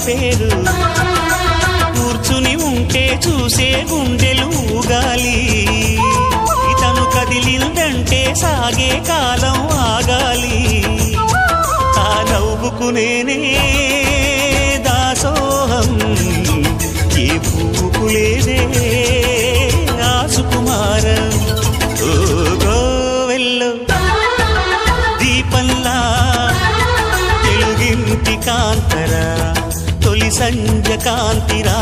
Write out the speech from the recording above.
పేరు కూర్చుని ఉంటే చూసే గుండెలు ఊగాలి ఇతను కదిలిందంటే సాగే కాలం ఆగాలి ఆ నవ్వుకు నేనే దాసోహం ఏ పువ్వుకు లేదే ఆ సుకుమారం ఓ గోవెల్లో దీపంలా తెలుగింటి కాంతరా తొలి సంజ కాంతిరా